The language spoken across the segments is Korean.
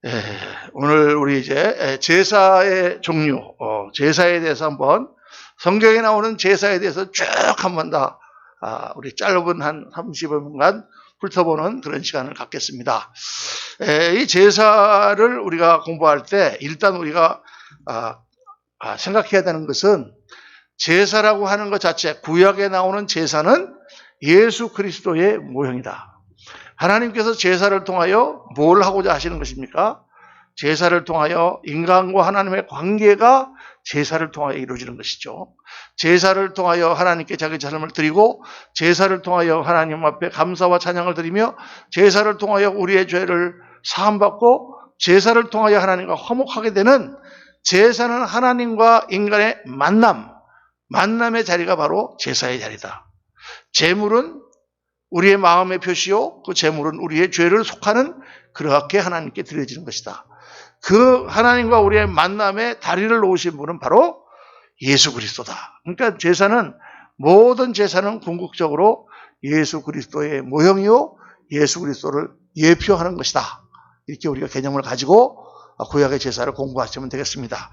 예, 오늘 우리 이제 제사의 종류, 제사에 대해서 한번 성경에 나오는 제사에 대해서 쭉 한번 다 우리 짧은 한 30분간 훑어보는 그런 시간을 갖겠습니다. 이 제사를 우리가 공부할 때 일단 우리가 생각해야 되는 것은 제사라고 하는 것 자체, 구약에 나오는 제사는 예수 그리스도의 모형이다. 하나님께서 제사를 통하여 뭘 하고자 하시는 것입니까? 제사를 통하여 인간과 하나님의 관계가 제사를 통하여 이루어지는 것이죠. 제사를 통하여 하나님께 자기 삶을 드리고, 제사를 통하여 하나님 앞에 감사와 찬양을 드리며, 제사를 통하여 우리의 죄를 사함받고, 제사를 통하여 하나님과 화목하게 되는, 제사는 하나님과 인간의 만남의 자리가 바로 제사의 자리다. 제물은 우리의 마음의 표시요, 그 제물은 우리의 죄를 속하는 그렇게 하나님께 드려지는 것이다. 그 하나님과 우리의 만남의 다리를 놓으신 분은 바로 예수 그리스도다. 그러니까 모든 제사는 궁극적으로 예수 그리스도의 모형이요, 예수 그리스도를 예표하는 것이다. 이렇게 우리가 개념을 가지고 구약의 제사를 공부하시면 되겠습니다.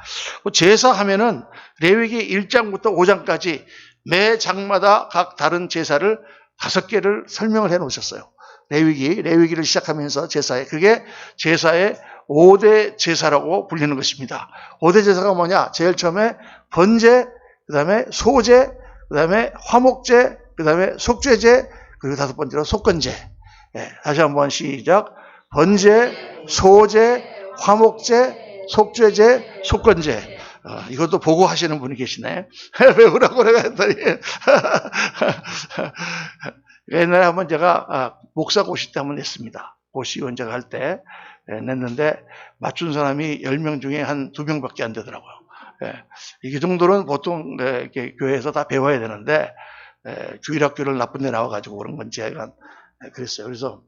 제사 하면은 레위기 1장부터 5장까지 매 장마다 각 다른 제사를 5개를 설명을 해 놓으셨어요. 레위기를 시작하면서 그게 제사의 5대 제사라고 불리는 것입니다. 5대 제사가 뭐냐? 제일 처음에 번제, 그 다음에 소제, 그 다음에 화목제, 그 다음에 속죄제, 그리고 5번째로 속건제. 다시 한번 시작. 번제, 소제, 화목제, 속죄제, 속건제. 이것도 보고 하시는 분이 계시네. 외우라고 내가 했더니. 옛날에 한번 제가 목사 고시 때 한번 냈습니다. 고시 원제가 할 때 냈는데 맞춘 사람이 10명 중에 한 2명밖에 안 되더라고요. 이 정도는 보통 교회에서 다 배워야 되는데 주일학교를 나쁜 데 나와가지고 그런 건지 그랬어요. 그래서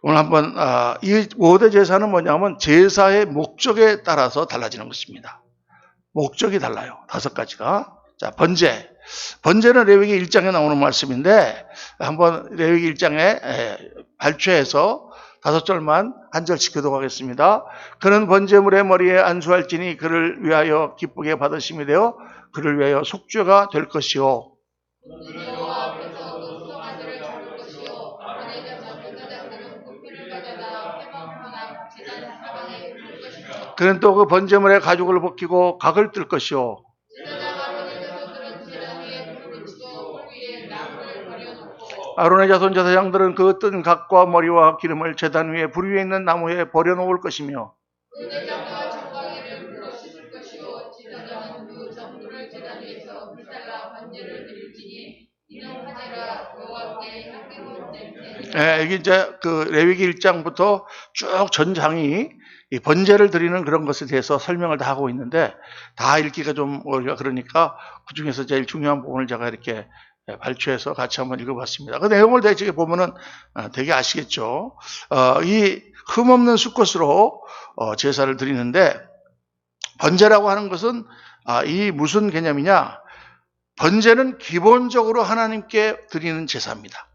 오늘 한번 이 5대 제사는 뭐냐면 제사의 목적에 따라서 달라지는 것입니다. 목적이 달라요. 5가지가. 자, 번제는 레위기 1장에 나오는 말씀인데 한번 레위기 1장에 발췌해서 5절만 한 절씩 교독하겠습니다. 그는 번제물의 머리에 안수할지니 그를 위하여 기쁘게 받으심이 되어 그를 위하여 속죄가 될 것이요. 그는 또 그 번제물의 가죽을 벗기고 각을 뜰 것이요. 아론의 자손 제사장들은 그 뜬 각과 머리와 기름을 제단 위에 불 위에 있는 나무에 버려놓을 것이며 이게 이제 그 레위기 1장부터 쭉 전장이 이 번제를 드리는 그런 것에 대해서 설명을 다 하고 있는데 다 읽기가 좀 어려워. 그러니까 그 중에서 제일 중요한 부분을 제가 이렇게 발췌해서 같이 한번 읽어봤습니다. 그 내용을 대충 보면은 되게 아시겠죠. 이 흠없는 수컷으로 제사를 드리는데 번제라고 하는 것은 이 무슨 개념이냐? 번제는 기본적으로 하나님께 드리는 제사입니다.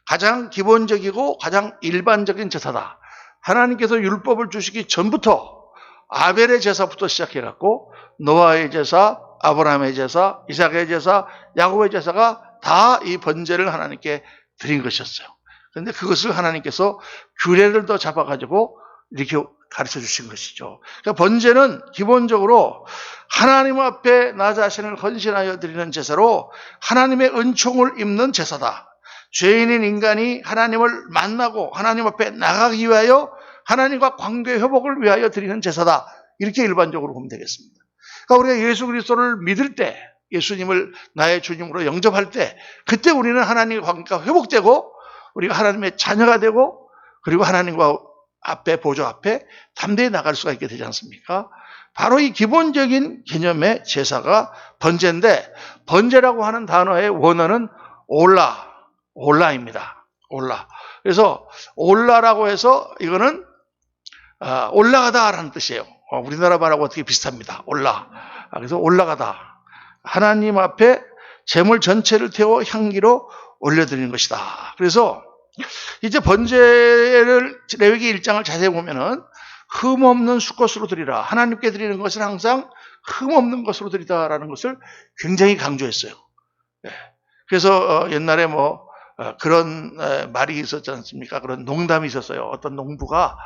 가장 기본적이고 가장 일반적인 제사다. 하나님께서 율법을 주시기 전부터 아벨의 제사부터 시작해갖고 노아의 제사, 아브라함의 제사, 이삭의 제사, 야곱의 제사가 다 이 번제를 하나님께 드린 것이었어요. 그런데 그것을 하나님께서 규례를 더 잡아가지고 이렇게 가르쳐 주신 것이죠. 그러니까 번제는 기본적으로 하나님 앞에 나 자신을 헌신하여 드리는 제사로 하나님의 은총을 입는 제사다. 죄인인 인간이 하나님을 만나고 하나님 앞에 나가기 위하여 하나님과 관계 회복을 위하여 드리는 제사다. 이렇게 일반적으로 보면 되겠습니다. 그러니까 우리가 예수 그리스도를 믿을 때, 예수님을 나의 주님으로 영접할 때, 그때 우리는 하나님과 관계가 회복되고 우리가 하나님의 자녀가 되고 그리고 하나님과 보좌 앞에 담대히 나갈 수가 있게 되지 않습니까? 바로 이 기본적인 개념의 제사가 번제인데, 번제라고 하는 단어의 원어는 올라입니다. 올라. 그래서 올라라고 해서 이거는 올라가다라는 뜻이에요. 우리나라 말하고 어떻게 비슷합니다. 올라. 그래서 올라가다. 하나님 앞에 제물 전체를 태워 향기로 올려드리는 것이다. 그래서 이제 번제를 레위기 1장을 자세히 보면은 흠없는 수컷으로 드리라. 하나님께 드리는 것은 항상 흠없는 것으로 드리다라는 것을 굉장히 강조했어요. 예. 그래서 옛날에 그런 말이 있었지 않습니까? 그런 농담이 있었어요. 어떤 농부가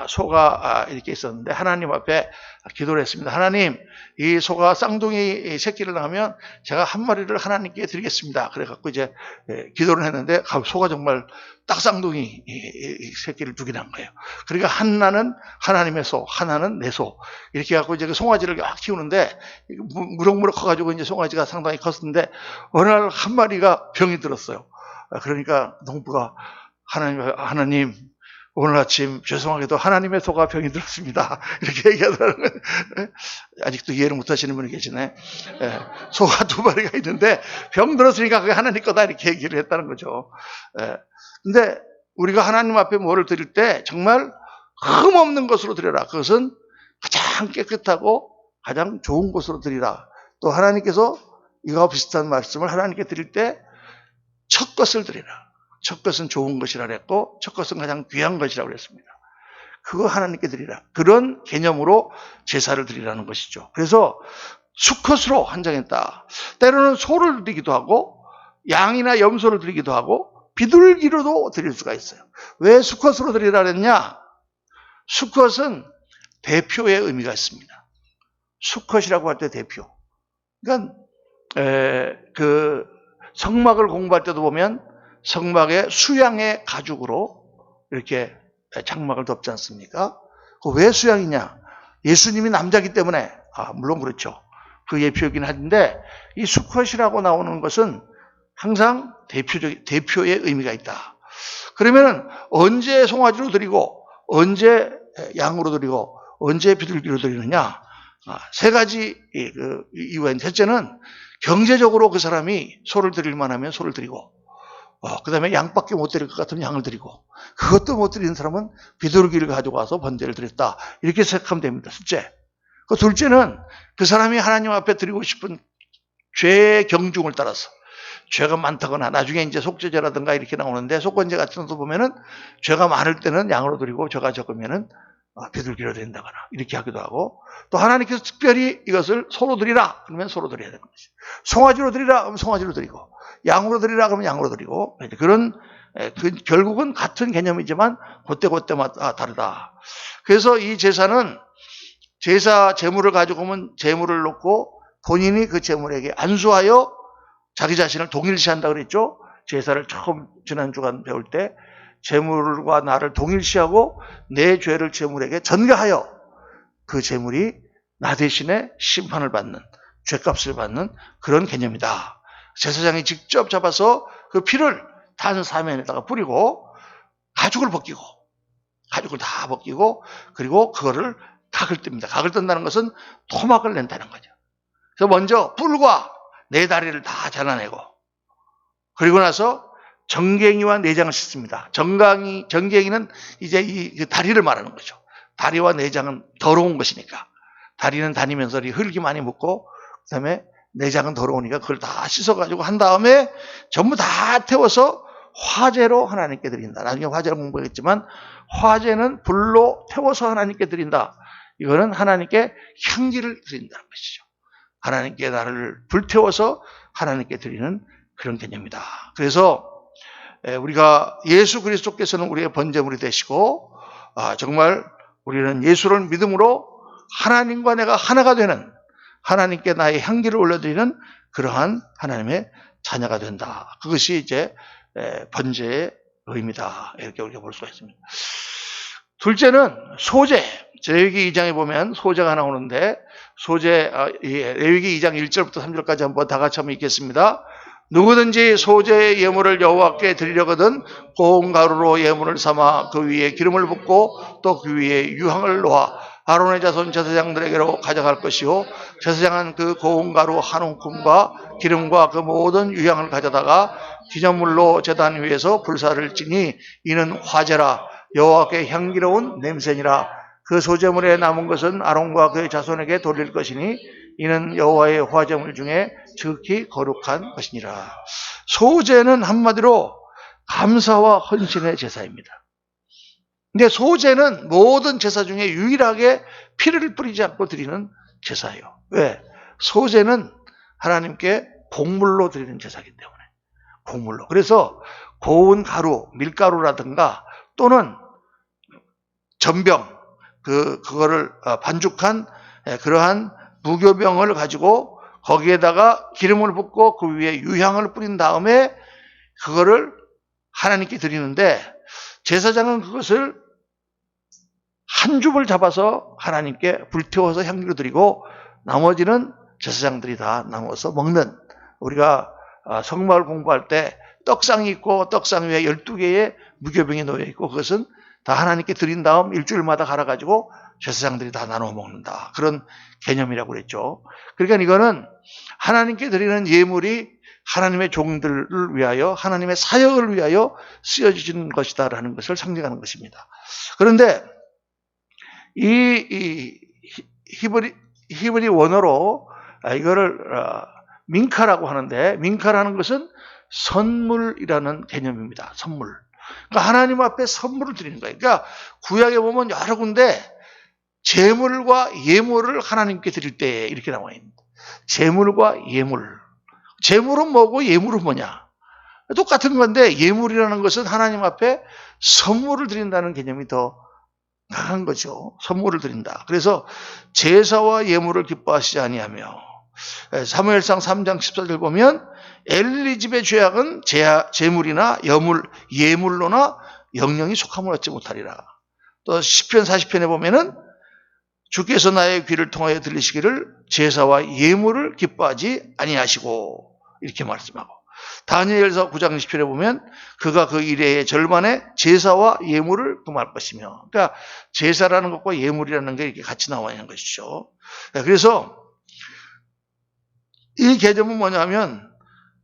소가 이렇게 있었는데 하나님 앞에 기도를 했습니다. 하나님, 이 소가 쌍둥이 새끼를 낳으면 제가 한 마리를 하나님께 드리겠습니다. 그래갖고 이제 기도를 했는데 소가 정말 딱 쌍둥이 새끼를 두게 난 거예요. 그러니까 하나는 하나님의 소, 하나는 내 소. 이렇게 해갖고 이제 그 송아지를 막 키우는데 무럭무럭 커가지고 이제 송아지가 상당히 컸는데 어느 날 한 마리가 병이 들었어요. 그러니까 농부가 하나님, 오늘 아침 죄송하게도 하나님의 소가 병이 들었습니다. 이렇게 얘기하더라는 거예요. 아직도 이해를 못하시는 분이 계시네. 소가 2마리가 있는데 병 들었으니까 그게 하나님 거다 이렇게 얘기를 했다는 거죠. 근데 우리가 하나님 앞에 뭐를 드릴 때 정말 흠없는 것으로 드려라. 그것은 가장 깨끗하고 가장 좋은 것으로 드리라. 또 하나님께서 이거와 비슷한 말씀을 하나님께 드릴 때 첫 것을 드리라. 첫 것은 좋은 것이라 그랬고 첫 것은 가장 귀한 것이라고 그랬습니다. 그거 하나님께 드리라. 그런 개념으로 제사를 드리라는 것이죠. 그래서 수컷으로 한정했다. 때로는 소를 드리기도 하고 양이나 염소를 드리기도 하고 비둘기로도 드릴 수가 있어요. 왜 수컷으로 드리라 그랬냐? 수컷은 대표의 의미가 있습니다. 수컷이라고 할 때 대표. 그러니까 성막을 공부할 때도 보면 성막에 수양의 가죽으로 이렇게 장막을 덮지 않습니까? 왜 수양이냐? 예수님이 남자이기 때문에, 물론 그렇죠. 그 예표이긴 한데, 이 수컷이라고 나오는 것은 항상 대표의 의미가 있다. 그러면 언제 송아지로 드리고, 언제 양으로 드리고, 언제 비둘기로 드리느냐? 3가지 이유가 있는데, 첫째는 경제적으로 그 사람이 소를 드릴 만하면 소를 드리고, 그 다음에 양밖에 못 드릴 것 같으면 양을 드리고, 그것도 못 드리는 사람은 비둘기를 가지고 와서 번제를 드렸다. 이렇게 생각하면 됩니다. 첫째. 그 둘째는 그 사람이 하나님 앞에 드리고 싶은 죄의 경중을 따라서, 죄가 많다거나 나중에 이제 속죄제라든가 이렇게 나오는데 속건제 같은 것도 보면은 죄가 많을 때는 양으로 드리고 죄가 적으면은 비둘기로 드린다거나 이렇게 하기도 하고, 또 하나님께서 특별히 이것을 소로 드리라 그러면 소로 드려야 되는 거죠. 송아지로 드리라 그러면 송아지로 드리고, 양으로 드리라 그러면 양으로 드리고, 그런 결국은 같은 개념이지만 그때마다 다르다. 그래서 이 제사는 제사 제물을 가지고 오면 제물을 놓고 본인이 그 제물에게 안수하여 자기 자신을 동일시한다 그랬죠. 제사를 처음 지난 주간 배울 때 제물과 나를 동일시하고 내 죄를 제물에게 전가하여 그 제물이 나 대신에 심판을 받는, 죄값을 받는 그런 개념이다. 제사장이 직접 잡아서 그 피를 단 사면에다가 뿌리고 가죽을 다 벗기고 그리고 그거를 각을 뜹니다. 각을 뜬다는 것은 토막을 낸다는 거죠. 그래서 먼저 뿔과 네 다리를 다 잘라내고, 그리고 나서 정갱이와 내장을 씻습니다. 정갱이는 이제 이 다리를 말하는 거죠. 다리와 내장은 더러운 것이니까. 다리는 다니면서 흙이 많이 묻고, 그 다음에 내장은 더러우니까 그걸 다 씻어가지고 한 다음에 전부 다 태워서 화제로 하나님께 드린다. 나중에 화제를 공부하겠지만, 화제는 불로 태워서 하나님께 드린다. 이거는 하나님께 향기를 드린다는 것이죠. 하나님께 나를 불태워서 하나님께 드리는 그런 개념이다. 그래서 우리가 예수 그리스도께서는 우리의 번제물이 되시고, 정말 우리는 예수를 믿음으로 하나님과 내가 하나가 되는, 하나님께 나의 향기를 올려드리는 그러한 하나님의 자녀가 된다. 그것이 이제 번제의 의미다. 이렇게 우리가 볼 수가 있습니다. 둘째는 소제. 레위기 2장에 보면 소제가 나오는데, 소제, 레위기 2장 1절부터 3절까지 한번 다 같이 한번 읽겠습니다. 누구든지 소제의 예물을 여호와께 드리려거든 고운 가루로 예물을 삼아 그 위에 기름을 붓고 또 그 위에 유향을 놓아 아론의 자손 제사장들에게로 가져갈 것이요, 제사장은 그 고운 가루 한 움큼과 기름과 그 모든 유향을 가져다가 기념물로 제단 위에서 불사를 지니 이는 화제라, 여호와께 향기로운 냄새니라. 그 소제물에 남은 것은 아론과 그의 자손에게 돌릴 것이니 이는 여호와의 화제물 중에 지극히 거룩한 것이니라. 소제는 한마디로 감사와 헌신의 제사입니다. 근데 소제는 모든 제사 중에 유일하게 피를 뿌리지 않고 드리는 제사예요. 왜? 소제는 하나님께 곡물로 드리는 제사이기 때문에. 곡물로. 그래서 고운 가루, 밀가루라든가 또는 전병, 그거를 반죽한 그러한 무교병을 가지고 거기에다가 기름을 붓고 그 위에 유향을 뿌린 다음에 그거를 하나님께 드리는데, 제사장은 그것을 한 줍을 잡아서 하나님께 불태워서 향기로 드리고 나머지는 제사장들이 다 나눠서 먹는, 우리가 성막을 공부할 때 떡상이 있고 떡상 위에 12개의 무교병이 놓여 있고 그것은 다 하나님께 드린 다음 일주일마다 갈아가지고 제사장들이 다 나눠 먹는다. 그런 개념이라고 그랬죠. 그러니까 이거는 하나님께 드리는 예물이 하나님의 종들을 위하여, 하나님의 사역을 위하여 쓰여지는 것이다라는 것을 상징하는 것입니다. 그런데 이 히브리 원어로 이거를 민카라고 하는데, 민카라는 것은 선물이라는 개념입니다. 선물. 그러니까 하나님 앞에 선물을 드리는 거예요. 그러니까 구약에 보면 여러 군데 제물과 예물을 하나님께 드릴 때 이렇게 나와 있습니다. 제물과 예물. 제물은 뭐고 예물은 뭐냐? 똑같은 건데 예물이라는 것은 하나님 앞에 선물을 드린다는 개념이 더 강한 거죠. 선물을 드린다. 그래서 제사와 예물을 기뻐하시지 아니하며, 사무엘상 3장 14절 보면 엘리 집의 죄악은 제물이나 예물로나 영영이 속함을 얻지 못하리라. 또 시편 40편에 보면은 주께서 나의 귀를 통하여 들리시기를 제사와 예물을 기뻐하지 아니하시고 이렇게 말씀하고, 다니엘서 9장 20절에 보면 그가 그 일의 절반에 제사와 예물을 금할 것이며, 그러니까 제사라는 것과 예물이라는 게 이렇게 같이 나와 있는 것이죠. 그래서 이 개념은 뭐냐면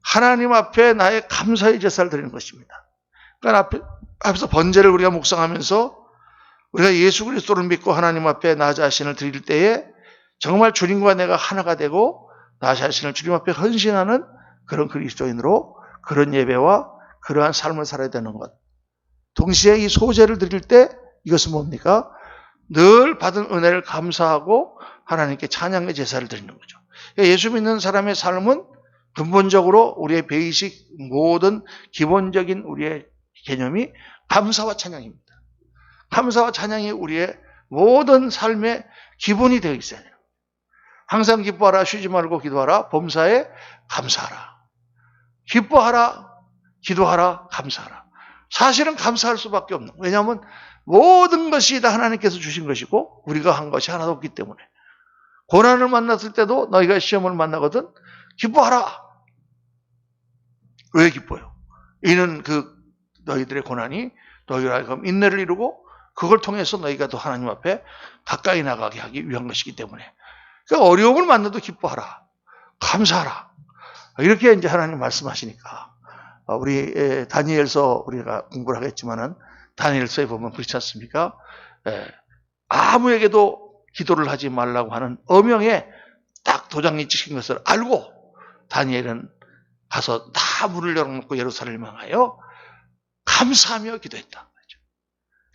하나님 앞에 나의 감사의 제사를 드리는 것입니다. 그러니까 앞에서 번제를 우리가 묵상하면서 우리가 예수 그리스도를 믿고 하나님 앞에 나 자신을 드릴 때에 정말 주님과 내가 하나가 되고 나 자신을 주님 앞에 헌신하는 그런 그리스도인으로 그런 예배와 그러한 삶을 살아야 되는 것. 동시에 이 소제를 드릴 때 이것은 뭡니까? 늘 받은 은혜를 감사하고 하나님께 찬양의 제사를 드리는 거죠. 예수 믿는 사람의 삶은 근본적으로 우리의 베이식 모든 기본적인 우리의 개념이 감사와 찬양입니다. 감사와 찬양이 우리의 모든 삶의 기본이 되어 있어야 돼요. 항상 기뻐하라, 쉬지 말고 기도하라, 범사에 감사하라. 기뻐하라, 기도하라, 감사하라. 사실은 감사할 수밖에 없는 거예요. 왜냐하면 모든 것이 다 하나님께서 주신 것이고 우리가 한 것이 하나도 없기 때문에. 고난을 만났을 때도 너희가 시험을 만나거든 기뻐하라. 왜 기뻐요? 이는 너희들의 고난이 너희를 하여금 인내를 이루고 그걸 통해서 너희가 더 하나님 앞에 가까이 나가게 하기 위한 것이기 때문에. 그러니까 어려움을 만나도 기뻐하라. 감사하라. 이렇게 이제 하나님 말씀하시니까. 우리 다니엘서 우리가 공부를 하겠지만은 다니엘서에 보면 그렇지 않습니까? 아무에게도 기도를 하지 말라고 하는 어명에 딱 도장이 찍힌 것을 알고 다니엘은 가서 다 문을 열어놓고 예루살렘을 향하여 감사하며 기도했다.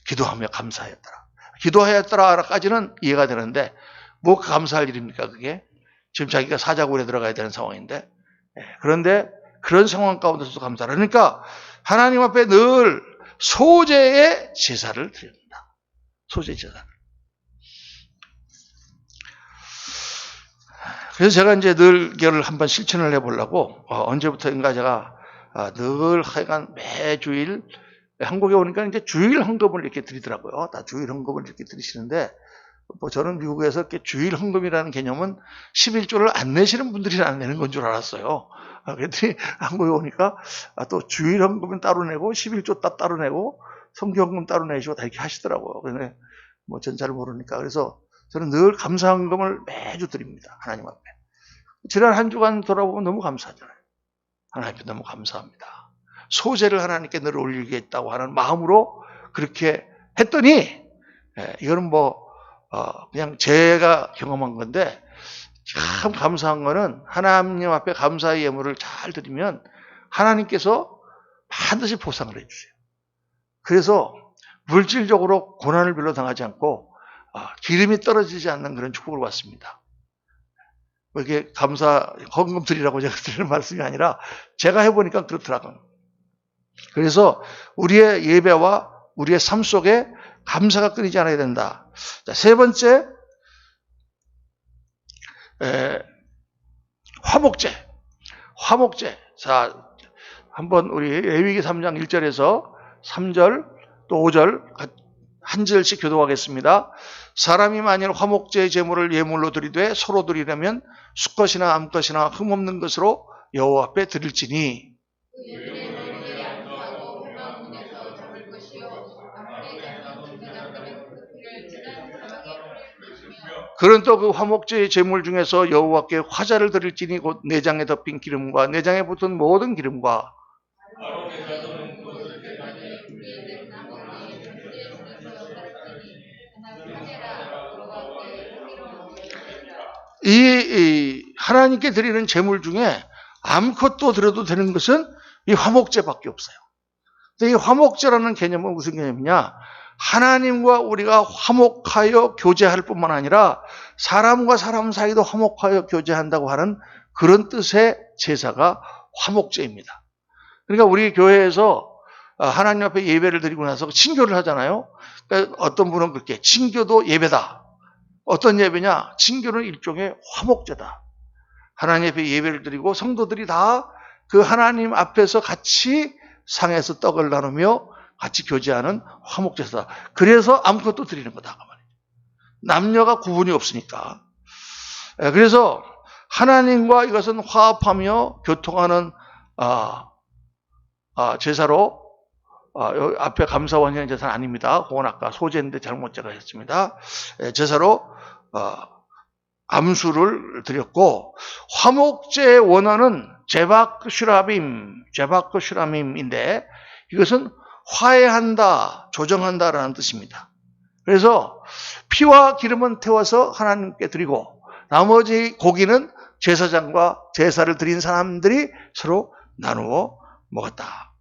기도하며 감사하였더라. 기도하였더라까지는 이해가 되는데 뭐 감사할 일입니까 그게? 지금 자기가 사자굴에 들어가야 되는 상황인데. 그런데 그런 상황 가운데서도 감사를. 그러니까 하나님 앞에 늘 소제의 제사를 드립니다. 소제의 제사를. 그래서 제가 이제 늘 이걸 한번 실천을 해보려고 언제부터인가 제가 늘 하여간 매주일 한국에 오니까 이제 주일 헌금을 이렇게 드리더라고요. 다 주일 헌금을 이렇게 드리시는데 뭐 저는 미국에서 이렇게 주일 헌금이라는 개념은 11조를 안 내시는 분들이 안 내는 건 줄 알았어요. 그랬더니 한국에 오니까 또 주일 헌금은 따로 내고 11조 따로 내고 성경헌금 따로 내시고 다 이렇게 하시더라고요. 그런데 뭐 전 잘 모르니까. 그래서 저는 늘 감사헌금을 매주 드립니다. 하나님 앞에. 지난 한 주간 돌아보면 너무 감사하잖아요. 하나님께 너무 감사합니다. 소제를 하나님께 늘 올리겠다고 하는 마음으로 그렇게 했더니 이거는 그냥 제가 경험한 건데 참 감사한 거는 하나님 앞에 감사의 예물을 잘 드리면 하나님께서 반드시 보상을 해주세요. 그래서 물질적으로 고난을 별로 당하지 않고 기름이 떨어지지 않는 그런 축복을 받습니다. 이게 헌금 드리라고 제가 드리는 말씀이 아니라 제가 해보니까 그렇더라고요. 그래서 우리의 예배와 우리의 삶 속에 감사가 끊이지 않아야 된다. 자, 세 번째, 화목제. 자, 한번 우리 레위기 3장 1절에서 3절 또 5절 한 절씩 교독하겠습니다. 사람이 만일 화목제의 제물을 예물로 드리되 서로 드리려면 수컷이나 암컷이나 흠없는 것으로 여호와 앞에 드릴지니 그런 또 그 화목제의 제물 중에서 여호와께 화자를 드릴지니 곧 내장에 덮인 기름과 내장에 붙은 모든 기름과 이 하나님께 드리는 제물 중에 아무것도 드려도 되는 것은 이 화목제밖에 없어요. 근데 이 화목제라는 개념은 무슨 개념이냐? 하나님과 우리가 화목하여 교제할 뿐만 아니라 사람과 사람 사이도 화목하여 교제한다고 하는 그런 뜻의 제사가 화목제입니다. 그러니까 우리 교회에서 하나님 앞에 예배를 드리고 나서 친교를 하잖아요. 그러니까 어떤 분은 그렇게 친교도 예배다. 어떤 예배냐? 친교는 일종의 화목제다. 하나님 앞에 예배를 드리고 성도들이 다 그 하나님 앞에서 같이 상에서 떡을 나누며 같이 교제하는 화목제다. 그래서 아무것도 드리는 거다. 남녀가 구분이 없으니까. 그래서 하나님과 이것은 화합하며 교통하는 제사로 여기 앞에 감사원형 제사는 아닙니다. 그건 아까 소제인데 잘못 제가 했습니다. 제사로 암수를 드렸고 화목제의 원어는 제바크슈라밈인데 이것은 화해한다, 조정한다라는 뜻입니다. 그래서 피와 기름은 태워서 하나님께 드리고 나머지 고기는 제사장과 제사를 드린 사람들이 서로 나누어 먹었다.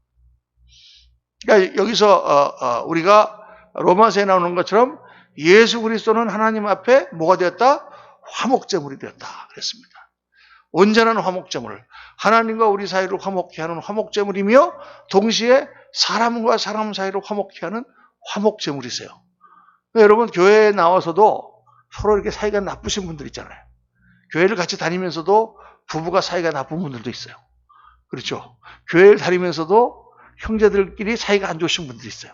그러니까 여기서 우리가 로마서에 나오는 것처럼 예수 그리스도는 하나님 앞에 뭐가 되었다? 화목제물이 되었다 그랬습니다. 온전한 화목제물, 하나님과 우리 사이를 화목케 하는 화목제물이며 동시에 사람과 사람 사이를 화목케 하는 화목제물이세요. 그러니까 여러분 교회에 나와서도 서로 이렇게 사이가 나쁘신 분들 있잖아요. 교회를 같이 다니면서도 부부가 사이가 나쁜 분들도 있어요. 그렇죠. 교회를 다니면서도 형제들끼리 사이가 안 좋으신 분들이 있어요.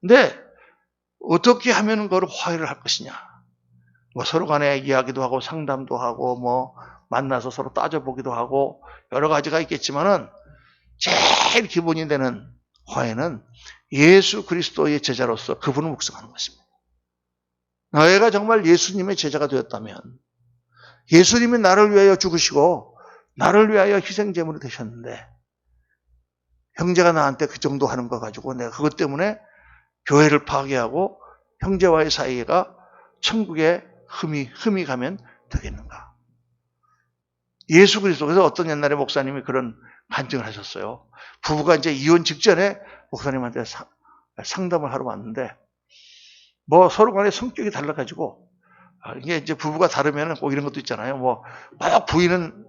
근데 어떻게 하면 그걸 화해를 할 것이냐. 뭐 서로 간에 이야기도 하고 상담도 하고 뭐 만나서 서로 따져보기도 하고 여러 가지가 있겠지만은 제일 기본이 되는 화해는 예수 그리스도의 제자로서 그분을 묵상하는 것입니다. 내가 정말 예수님의 제자가 되었다면 예수님이 나를 위하여 죽으시고 나를 위하여 희생제물이 되셨는데 형제가 나한테 그 정도 하는 거 가지고 내가 그것 때문에 교회를 파괴하고 형제와의 사이가 천국에 흠이 가면 되겠는가? 예수 그리스도께서 어떤 옛날에 목사님이 그런 간증을 하셨어요. 부부가 이제 이혼 직전에 목사님한테 상담을 하러 왔는데 뭐 서로 간에 성격이 달라가지고 이게 이제 부부가 다르면 꼭 이런 것도 있잖아요. 뭐 막 부인은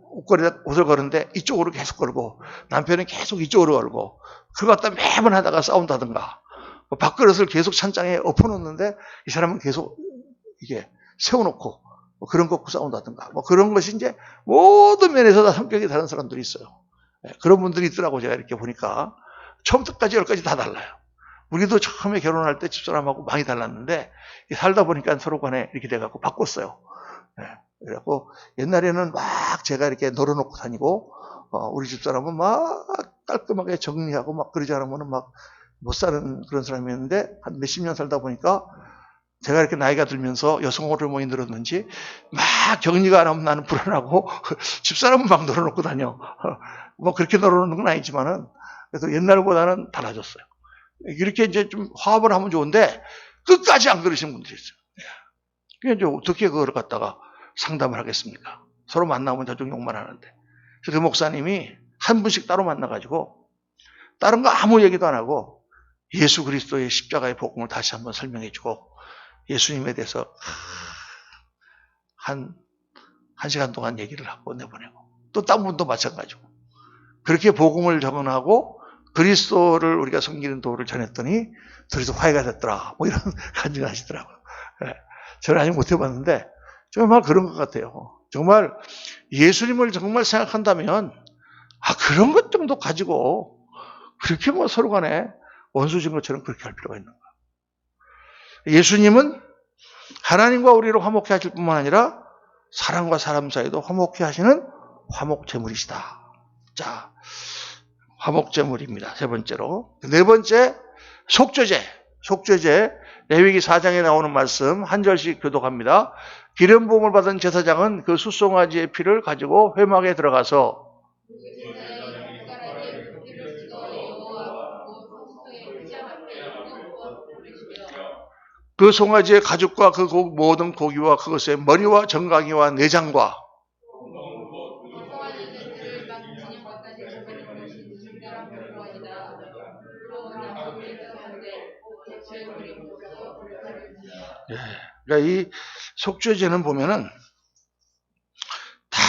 옷을 거는데 이쪽으로 계속 걸고 남편은 계속 이쪽으로 걸고 그걸 갖다 매번 하다가 싸운다든가 뭐 밥그릇을 계속 찬장에 엎어놓는데 이 사람은 계속 이게 세워놓고 뭐 그런 거 갖고 싸운다든가 뭐 그런 것이 이제 모든 면에서 다 성격이 다른 사람들이 있어요. 그런 분들이 있더라고. 제가 이렇게 보니까 처음부터까지 열까지 다 달라요. 우리도 처음에 결혼할 때 집사람하고 많이 달랐는데 살다 보니까 서로 간에 이렇게 돼갖고 바꿨어요. 그래갖고 옛날에는 막 제가 이렇게 널어놓고 다니고 우리 집사람은 막 깔끔하게 정리하고 막 그러지 않으면 막 못 사는 그런 사람이었는데 한 몇십 년 살다 보니까 제가 이렇게 나이가 들면서 여성 호르몬이 늘었는지 막 격리가 안 하면 나는 불안하고 집사람은 막 널어놓고 다녀. 뭐 그렇게 널어놓는 건 아니지만은 그래서 옛날보다는 달라졌어요. 이렇게 이제 좀 화합을 하면 좋은데 끝까지 안 그러시는 분들이 있어요. 그게 이제 어떻게 그걸 갖다가 상담을 하겠습니까? 서로 만나면 저쪽 욕만 하는데. 그래서 그 목사님이 한 분씩 따로 만나가지고 다른 거 아무 얘기도 안 하고 예수 그리스도의 십자가의 복음을 다시 한번 설명해 주고 예수님에 대해서 한 시간 동안 얘기를 하고 내보내고 또 딴 분도 마찬가지고 그렇게 복음을 전하고 그리스도를 우리가 섬기는 도를 전했더니 둘이서 화해가 됐더라. 뭐 이런 간증을 하시더라고요. 예. 저는 아직 못 해봤는데 정말 그런 것 같아요. 정말 예수님을 정말 생각한다면 그런 것 정도 가지고 그렇게 뭐 서로 간에 원수진 것처럼 그렇게 할 필요가 있는가. 예수님은 하나님과 우리를 화목케 하실 뿐만 아니라 사람과 사람 사이도 화목케 하시는 화목제물이시다. 자, 화목제물입니다. 세 번째로. 네 번째, 속죄제. 속죄제. 레위기 4장에 나오는 말씀 한 절씩 교독합니다. 기름 부음을 받은 제사장은 그 숫송아지의 피를 가지고 회막에 들어가서 그 송아지의 가죽과 그 모든 고기와 그것의 머리와 정강이와 내장과 그러니까 이 속죄제는 보면은 다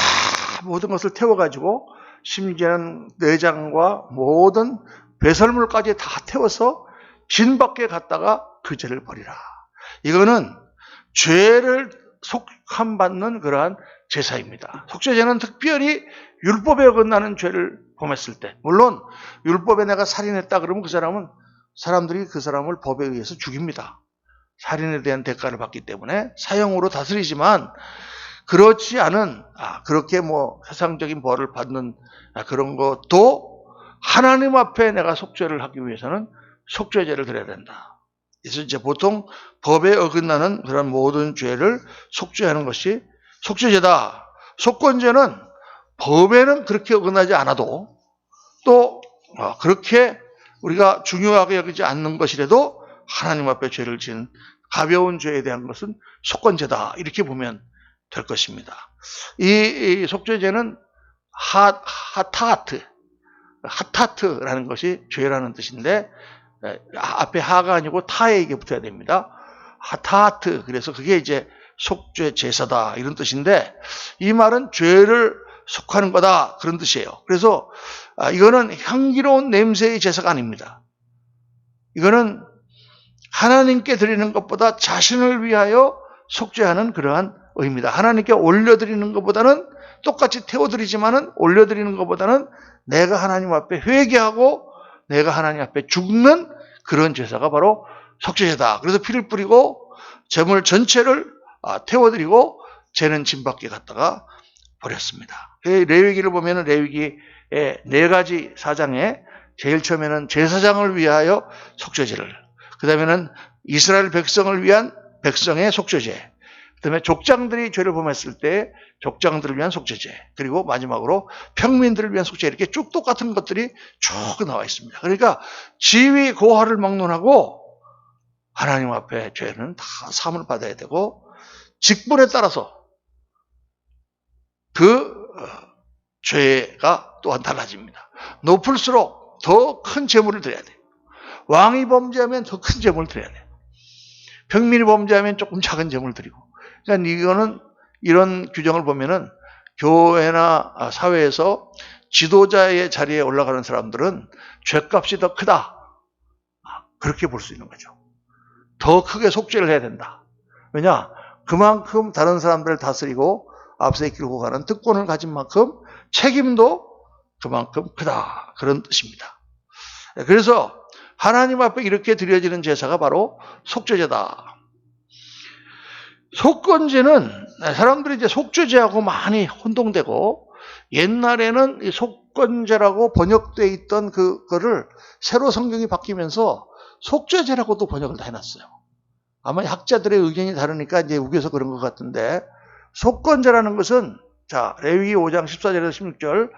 모든 것을 태워가지고 심지어는 내장과 모든 배설물까지 다 태워서 진 밖에 갔다가 그 죄를 버리라. 이거는 죄를 속함받는 그러한 제사입니다. 속죄제는 특별히 율법에 어긋나는 죄를 범했을 때, 물론 율법에 내가 살인했다 그러면 그 사람은 사람들이 그 사람을 법에 의해서 죽입니다. 살인에 대한 대가를 받기 때문에 사형으로 다스리지만 그렇지 않은 그렇게 뭐 세상적인 벌을 받는 그런 것도 하나님 앞에 내가 속죄를 하기 위해서는 속죄제를 드려야 된다. 그래서 이제 보통 법에 어긋나는 그런 모든 죄를 속죄하는 것이 속죄제다. 속건제는 법에는 그렇게 어긋나지 않아도 또 그렇게 우리가 중요하게 여기지 않는 것이라도 하나님 앞에 죄를 지은 가벼운 죄에 대한 것은 속건제다. 이렇게 보면 될 것입니다. 이 속죄제는 하타트라는 것이 죄라는 뜻인데 앞에 하가 아니고 타에 이게 붙어야 됩니다. 하타트. 그래서 그게 이제 속죄 제사다 이런 뜻인데 이 말은 죄를 속하는 거다 그런 뜻이에요. 그래서 이거는 향기로운 냄새의 제사가 아닙니다. 이거는 하나님께 드리는 것보다 자신을 위하여 속죄하는 그러한 의미입니다. 하나님께 올려드리는 것보다는 똑같이 태워드리지만은 올려드리는 것보다는 내가 하나님 앞에 회개하고 내가 하나님 앞에 죽는 그런 제사가 바로 속죄제다. 그래서 피를 뿌리고 제물 전체를 태워드리고 죄는 진 밖에 갔다가 버렸습니다. 레위기를 보면은 레위기의 4가지 사장에 제일 처음에는 제사장을 위하여 속죄제를, 그 다음에는 이스라엘 백성을 위한 백성의 속죄제, 그 다음에 족장들이 죄를 범했을 때 족장들을 위한 속죄제, 그리고 마지막으로 평민들을 위한 속죄제, 이렇게 쭉 똑같은 것들이 쭉 나와 있습니다. 그러니까 지위 고하를 막론하고 하나님 앞에 죄는 다 사함을 받아야 되고 직분에 따라서 그 죄가 또한 달라집니다. 높을수록 더 큰 제물을 드려야 돼요. 왕이 범죄하면 더 큰 제물을 드려야 돼요. 평민이 범죄하면 조금 작은 제물을 드리고. 그러니까 이거는 이런 규정을 보면은 교회나 사회에서 지도자의 자리에 올라가는 사람들은 죄값이 더 크다. 그렇게 볼 수 있는 거죠. 더 크게 속죄를 해야 된다. 왜냐? 그만큼 다른 사람들을 다스리고 앞서 이끌고 가는 특권을 가진 만큼 책임도 그만큼 크다. 그런 뜻입니다. 그래서 하나님 앞에 이렇게 드려지는 제사가 바로 속죄제다. 속건제는 사람들이 이제 속죄제하고 많이 혼동되고 옛날에는 이 속건제라고 번역되어 있던 그거를 새로 성경이 바뀌면서 속죄제라고도 번역을 다 해놨어요. 아마 학자들의 의견이 다르니까 이제 우겨서 그런 것 같은데 속건제라는 것은 자 레위기 5장 14절에서 16절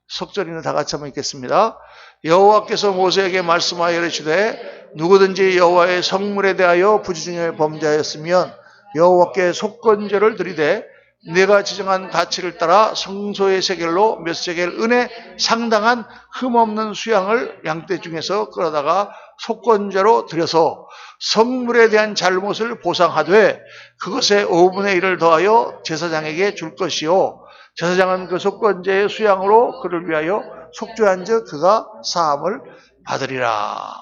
석절이는 다 같이 한번 읽겠습니다. 여호와께서 모세에게 말씀하여 이르시되 누구든지 여호와의 성물에 대하여 부지중에 범죄하였으면 여호와께 속건제를 드리되 내가 지정한 가치를 따라 성소의 세겔로 몇 세겔 은에 상당한 흠없는 수양을 양떼 중에서 끌어다가 속건제로 드려서 성물에 대한 잘못을 보상하되 그것의 5분의 1을 더하여 제사장에게 줄 것이요 제사장은 그 속건제의 수양으로 그를 위하여 속죄한즉 그가 사함을 받으리라.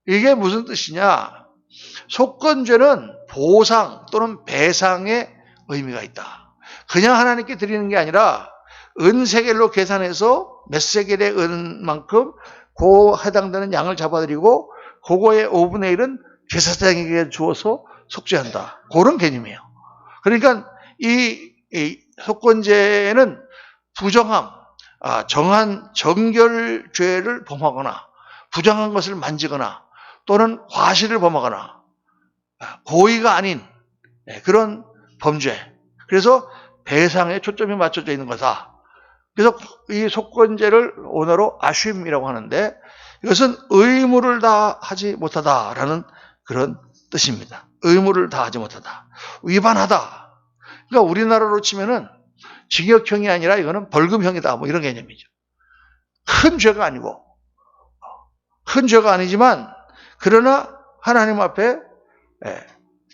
이게 무슨 뜻이냐? 속건죄는 보상 또는 배상의 의미가 있다. 그냥 하나님께 드리는 게 아니라 은세겔로 계산해서 몇 세겔의 은만큼 그 해당되는 양을 잡아드리고 그거의 5분의 1은 제사장에게 주어서 속죄한다. 그런 개념이에요. 그러니까 이 속건죄는 부정함, 정한 정결죄를 범하거나 부정한 것을 만지거나 또는 과실을 범하거나 고의가 아닌 그런 범죄. 그래서 배상에 초점이 맞춰져 있는 거다. 그래서 이 속건죄를 언어로 아쉼이라고 하는데 이것은 의무를 다하지 못하다라는 그런 뜻입니다. 의무를 다하지 못하다. 위반하다. 그러니까 우리나라로 치면은 징역형이 아니라 이거는 벌금형이다. 뭐 이런 개념이죠. 큰 죄가 아니고 큰 죄가 아니지만 그러나 하나님 앞에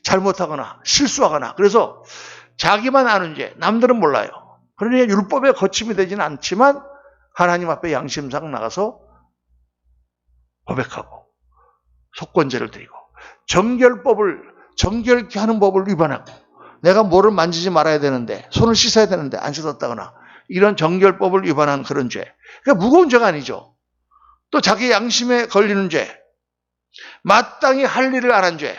잘못하거나 실수하거나 그래서 자기만 아는 죄, 남들은 몰라요. 그러니 율법에 거침이 되지는 않지만 하나님 앞에 양심상 나가서 고백하고 속건제를 드리고 정결케 하는 법을 위반하고 내가 뭐를 만지지 말아야 되는데 손을 씻어야 되는데 안 씻었다거나 이런 정결법을 위반한 그런 죄. 그러니까 무거운 죄가 아니죠. 또 자기 양심에 걸리는 죄, 마땅히 할 일을 안 한 죄,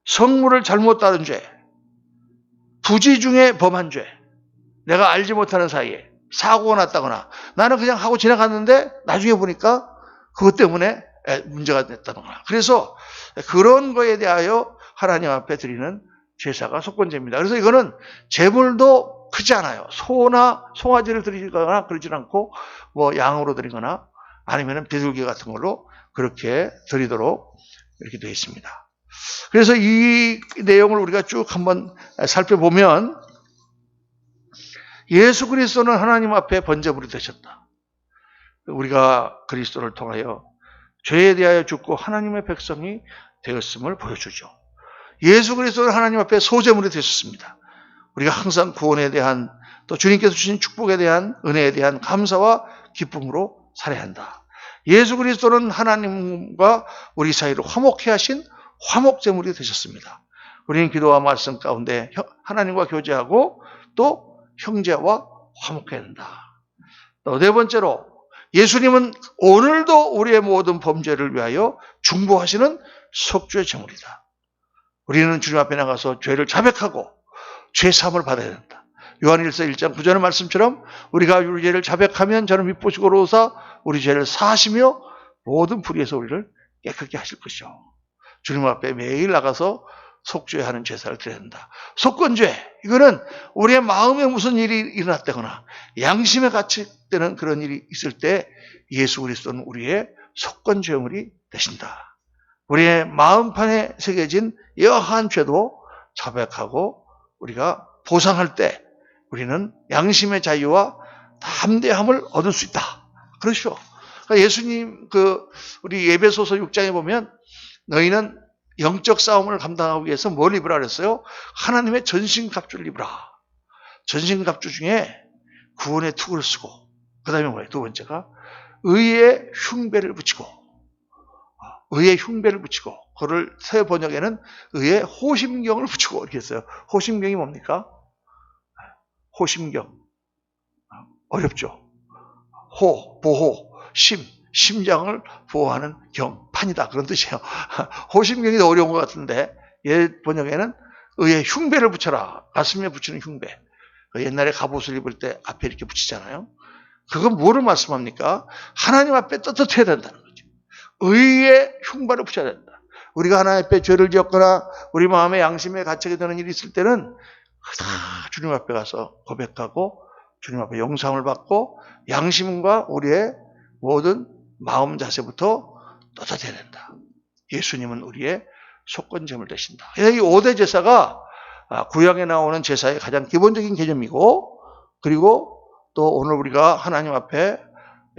성물을 잘못 다룬 죄, 부지 중에 범한 죄, 내가 알지 못하는 사이에 사고가 났다거나 나는 그냥 하고 지나갔는데 나중에 보니까 그것 때문에 문제가 됐다거나 그래서 그런 거에 대하여 하나님 앞에 드리는 제사가 속건제입니다. 그래서 이거는 제물도 크지 않아요. 소나 송아지를 드리거나 그러지 않고 뭐 양으로 드리거나 아니면 비둘기 같은 걸로 그렇게 드리도록 이렇게 되어 있습니다. 그래서 이 내용을 우리가 쭉 한번 살펴보면 예수 그리스도는 하나님 앞에 번제물이 되셨다. 우리가 그리스도를 통하여 죄에 대하여 죽고 하나님의 백성이 되었음을 보여주죠. 예수 그리스도는 하나님 앞에 소제물이 되셨습니다. 우리가 항상 구원에 대한 또 주님께서 주신 축복에 대한 은혜에 대한 감사와 기쁨으로 살아야 한다. 예수 그리스도는 하나님과 우리 사이를 화목케 하신 화목제물이 되셨습니다. 우리는 기도와 말씀 가운데 하나님과 교제하고 또 형제와 화목해야 한다. 또 네 번째로 예수님은 오늘도 우리의 모든 범죄를 위하여 중보하시는 속죄 제물이다. 우리는 주님 앞에 나가서 죄를 자백하고 죄 사함을 받아야 된다. 요한일서 1장 9절의 말씀처럼 우리가 우리 죄를 자백하면 저는 미쁘시고 로사 우리 죄를 사하시며 모든 불의에서 우리를 깨끗게 하실 것이요. 주님 앞에 매일 나가서 속죄하는 제사를 드려야 한다. 속건죄, 이거는 우리의 마음에 무슨 일이 일어났다거나 양심에 갇히는 그런 일이 있을 때 예수 그리스도는 우리의 속건제물이 되신다. 우리의 마음판에 새겨진 여한 죄도 자백하고 우리가 보상할 때 우리는 양심의 자유와 담대함을 얻을 수 있다. 그렇죠. 그러니까 예수님 우리 에베소서 6장에 보면 너희는 영적 싸움을 감당하기 위해서 뭘 입으라 그랬어요? 하나님의 전신갑주를 입으라. 전신갑주 중에 구원의 투구를 쓰고 그 다음에 뭐예요? 두 번째가 의의 흉배를 붙이고 의의 흉배를 붙이고 그를 새 번역에는 의의 호심경을 붙이고 이렇게 했어요. 호심경이 뭡니까? 호심경. 어렵죠. 보호, 심장을 보호하는 판이다. 그런 뜻이에요. 호심경이 더 어려운 것 같은데 옛 번역에는 의의 흉배를 붙여라. 가슴에 붙이는 흉배. 옛날에 갑옷을 입을 때 앞에 이렇게 붙이잖아요. 그건 뭐를 말씀합니까? 하나님 앞에 떳떳해야 된다는 거죠. 의의 흉배를 붙여야 된다. 우리가 하나님 앞에 죄를 지었거나 우리 마음에 양심에 갇히게 되는 일이 있을 때는 다 주님 앞에 가서 고백하고 주님 앞에 용서함을 받고 양심과 우리의 모든 마음 자세부터 떳떳해야 된다. 예수님은 우리의 속건제물 되신다. 이 5대 제사가 구약에 나오는 제사의 가장 기본적인 개념이고, 그리고 또 오늘 우리가 하나님 앞에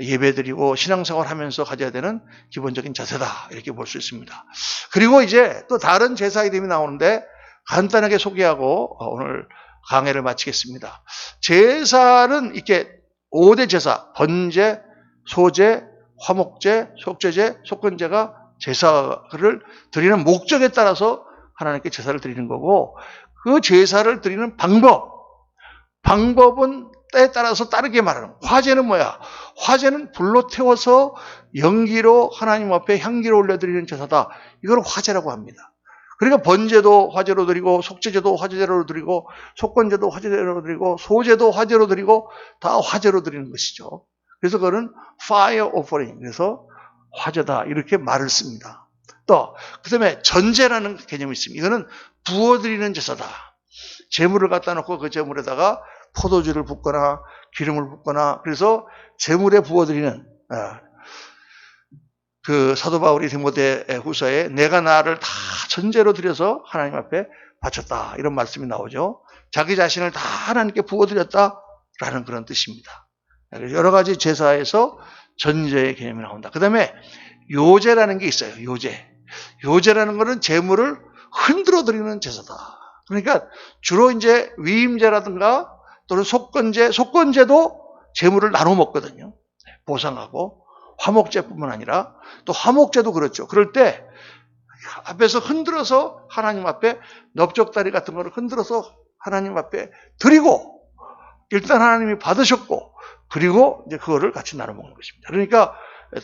예배드리고 신앙생활 하면서 가져야 되는 기본적인 자세다, 이렇게 볼 수 있습니다. 그리고 이제 또 다른 제사 이름이 나오는데 간단하게 소개하고 오늘 강해를 마치겠습니다. 제사는 이렇게 5대 제사, 번제, 소제, 화목제, 속죄제, 속건제가 제사를 드리는 목적에 따라서 하나님께 제사를 드리는 거고, 그 제사를 드리는 방법은 때에 따라서 다르게 말하는 거예요. 화제는 뭐야? 화제는 불로 태워서 연기로 하나님 앞에 향기를 올려드리는 제사다. 이걸 화제라고 합니다. 그러니까 번제도 화제로 드리고, 속죄제도 화제로 드리고, 속건제도 화제로 드리고, 소제도 화제로 드리고, 다 화제로 드리는 것이죠. 그래서 그거는 fire offering, 그래서 화제다, 이렇게 말을 씁니다. 또 그 다음에 전제라는 개념이 있습니다. 이거는 부어드리는 제사다. 제물을 갖다 놓고 그 제물에다가 포도주를 붓거나 기름을 붓거나, 그래서 제물에 부어드리는, 그 사도 바울이 디모데 후서에 내가 나를 다 전제로 드려서 하나님 앞에 바쳤다, 이런 말씀이 나오죠. 자기 자신을 다 하나님께 부어드렸다라는 그런 뜻입니다. 여러 가지 제사에서 전제의 개념이 나온다. 그 다음에 요제라는 게 있어요. 요제라는 것은 제물을 흔들어 드리는 제사다. 그러니까 주로 이제 위임제라든가 또는 속건제도 제물을 나눠 먹거든요. 보상하고. 화목제뿐만 아니라 또 화목제도 그렇죠. 그럴 때 앞에서 흔들어서 하나님 앞에 넓적다리 같은 거를 흔들어서 하나님 앞에 드리고, 일단 하나님이 받으셨고, 그리고 이제 그거를 같이 나눠 먹는 것입니다. 그러니까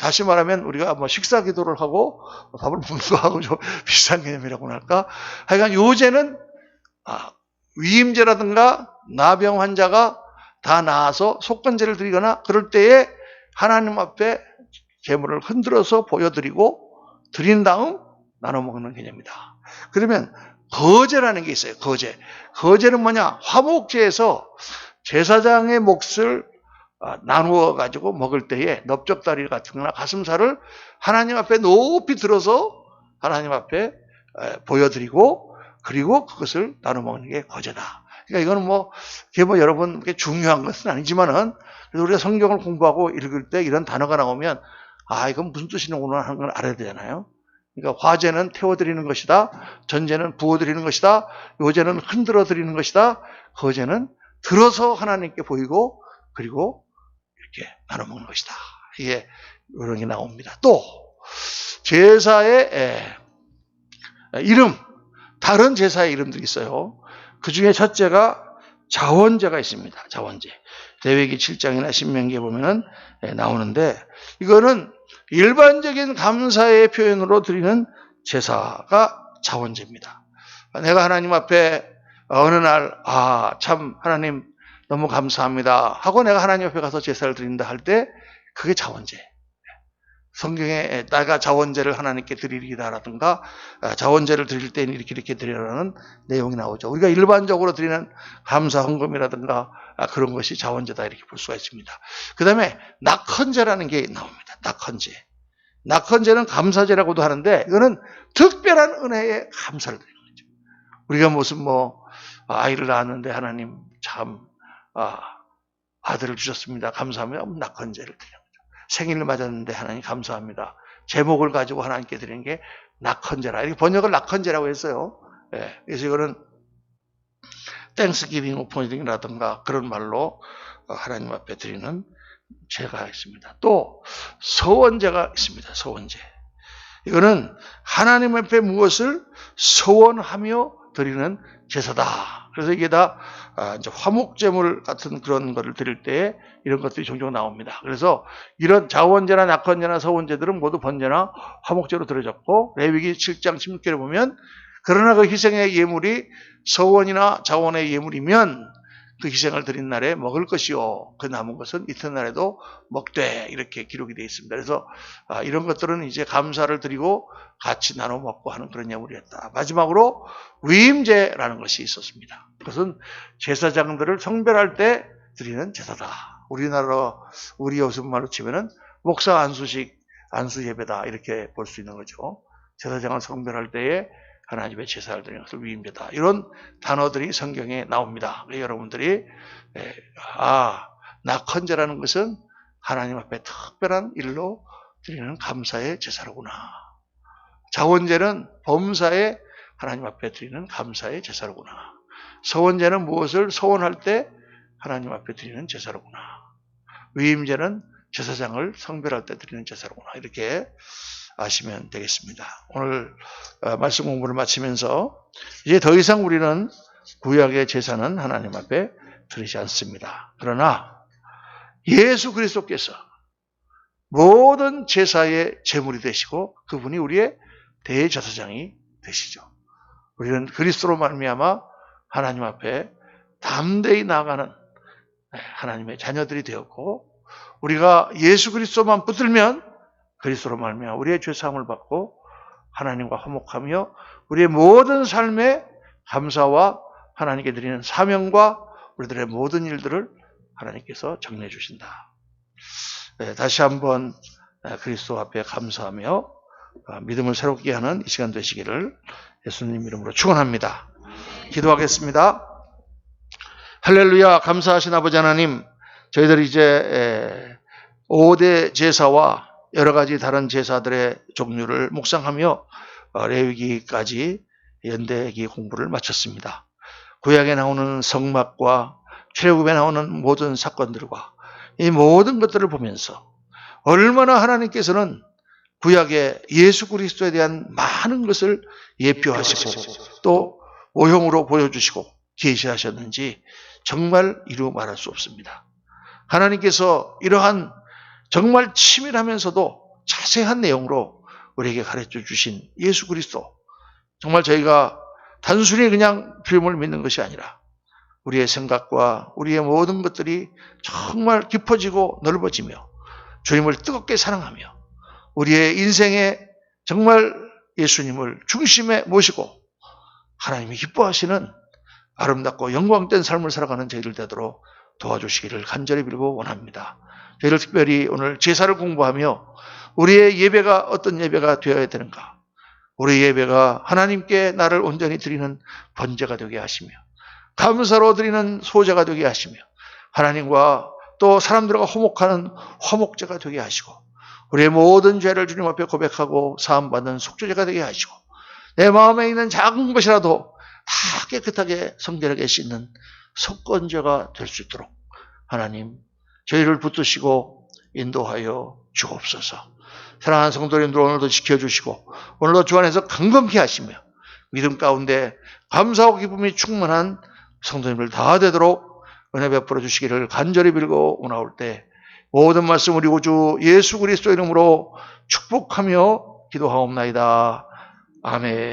다시 말하면 우리가 뭐 식사 기도를 하고 밥을 먹는 거하고 좀 비슷한 개념이라고 할까? 하여간 요제는 위임제라든가 나병 환자가 다 나아서 속건제를 드리거나 그럴 때에 하나님 앞에 제물을 흔들어서 보여드리고 드린 다음 나눠 먹는 개념이다. 그러면 거제라는 게 있어요. 거제는 뭐냐? 화목제에서 제사장의 몫을 나누어 가지고 먹을 때에 넓적다리 같은 거나 가슴살을 하나님 앞에 높이 들어서 하나님 앞에 보여드리고, 그리고 그것을 나눠 먹는 게 거제다. 그러니까 이거는 이게 여러분 중요한 것은 아니지만은, 우리가 성경을 공부하고 읽을 때 이런 단어가 나오면 이건 무슨 뜻이구나 하는 걸 알아야 되잖아요. 그러니까 화제는 태워드리는 것이다. 전제는 부어드리는 것이다. 요제는 흔들어 드리는 것이다. 거제는 들어서 하나님께 보이고 그리고 이렇게 나눠 먹는 것이다. 이게 이런 게 나옵니다. 또 제사의 이름, 다른 제사의 이름들이 있어요. 그 중에 첫째가 자원제가 있습니다. 자원제. 레위기 7장이나 신명기에 보면은 나오는데, 이거는 일반적인 감사의 표현으로 드리는 제사가 자원제입니다. 내가 하나님 앞에 어느 날 참 하나님 너무 감사합니다 하고 내가 하나님 앞에 가서 제사를 드린다 할 때 그게 자원제. 성경에 내가 자원제를 하나님께 드리리다라든가 자원제를 드릴 때는 이렇게 드리라는 내용이 나오죠. 우리가 일반적으로 드리는 감사 헌금이라든가 그런 것이 자원제다, 이렇게 볼 수가 있습니다. 그 다음에 낙헌제라는 게 나옵니다. 낙헌제는 감사제라고도 하는데, 이거는 특별한 은혜에 감사를 드리는 거죠. 우리가 무슨 아이를 낳았는데 하나님 참 아들을 주셨습니다, 감사합니다. 낙헌제를 드리는 거죠. 생일을 맞았는데 하나님 감사합니다. 제목을 가지고 하나님께 드리는 게 낙헌제라. 이렇게 번역을 낙헌제라고 했어요. 그래서 이거는 땡스기빙 오퍼닝이라든가 그런 말로 하나님 앞에 드리는 제가 있습니다. 또 서원제가 있습니다. 서원제. 이거는 하나님 앞에 무엇을 서원하며 드리는 제사다. 그래서 이게 다 이제 화목제물 같은 그런 거를 드릴 때 이런 것들이 종종 나옵니다. 그래서 이런 자원제나 낙헌제나 서원제들은 모두 번제나 화목제로 드려졌고, 레위기 7장 16절에 보면 그러나 그 희생의 예물이 서원이나 자원의 예물이면 그 희생을 드린 날에 먹을 것이요 그 남은 것은 이튿날에도 먹되, 이렇게 기록이 되어 있습니다. 그래서 이런 것들은 이제 감사를 드리고 같이 나눠 먹고 하는 그런 예물이었다. 마지막으로 위임제라는 것이 있었습니다. 그것은 제사장들을 성별할 때 드리는 제사다. 우리나라 우리 요즘 말로 치면은 목사 안수식, 안수 예배다, 이렇게 볼 수 있는 거죠. 제사장을 성별할 때에 하나님의 제사를 드리는 것을 위임제다. 이런 단어들이 성경에 나옵니다. 여러분들이 낙헌제라는 것은 하나님 앞에 특별한 일로 드리는 감사의 제사로구나. 자원제는 범사에 하나님 앞에 드리는 감사의 제사로구나. 서원제는 무엇을 서원할 때 하나님 앞에 드리는 제사로구나. 위임제는 제사장을 성별할 때 드리는 제사로구나. 이렇게 아시면 되겠습니다. 오늘 말씀 공부를 마치면서 이제 더 이상 우리는 구약의 제사는 하나님 앞에 드리지 않습니다. 그러나 예수 그리스도께서 모든 제사의 제물이 되시고 그분이 우리의 대제사장이 되시죠. 우리는 그리스도로 말미암아 하나님 앞에 담대히 나아가는 하나님의 자녀들이 되었고, 우리가 예수 그리스도만 붙들면 그리스도로 말미암아 우리의 죄사함을 받고 하나님과 화목하며 우리의 모든 삶의 감사와 하나님께 드리는 사명과 우리들의 모든 일들을 하나님께서 정리해 주신다. 다시 한번 그리스도 앞에 감사하며 믿음을 새롭게 하는 이 시간 되시기를 예수님 이름으로 축원합니다. 기도하겠습니다. 할렐루야. 감사하신 아버지 하나님, 저희들이 이제 5대 제사와 여러 가지 다른 제사들의 종류를 묵상하며 레위기까지 연대기 공부를 마쳤습니다. 구약에 나오는 성막과 출애굽에 나오는 모든 사건들과 이 모든 것들을 보면서 얼마나 하나님께서는 구약의 예수 그리스도에 대한 많은 것을 예표하시고 또 모형으로 보여주시고 계시하셨는지 정말 이루 말할 수 없습니다. 하나님께서 이러한 정말 치밀하면서도 자세한 내용으로 우리에게 가르쳐 주신 예수 그리스도, 정말 저희가 단순히 그냥 주님을 믿는 것이 아니라 우리의 생각과 우리의 모든 것들이 정말 깊어지고 넓어지며 주님을 뜨겁게 사랑하며 우리의 인생에 정말 예수님을 중심에 모시고 하나님이 기뻐하시는 아름답고 영광된 삶을 살아가는 저희들 되도록 도와주시기를 간절히 빌고 원합니다. 저희들 특별히 오늘 제사를 공부하며 우리의 예배가 어떤 예배가 되어야 되는가, 우리 예배가 하나님께 나를 온전히 드리는 번제가 되게 하시며 감사로 드리는 소제가 되게 하시며 하나님과 또 사람들과 화목하는 화목제가 되게 하시고 우리의 모든 죄를 주님 앞에 고백하고 사함받는 속죄제가 되게 하시고 내 마음에 있는 작은 것이라도 다 깨끗하게 성결하게 씻는 속건제가 될 수 있도록 하나님 저희를 붙드시고 인도하여 주옵소서. 사랑하는 성도님들 오늘도 지켜주시고 오늘도 주 안에서 강건케 하시며 믿음 가운데 감사하고 기쁨이 충만한 성도님들 다 되도록 은혜 베풀어 주시기를 간절히 빌고 오나올 때 모든 말씀 우리 구주 예수 그리스도 이름으로 축복하며 기도하옵나이다. 아멘.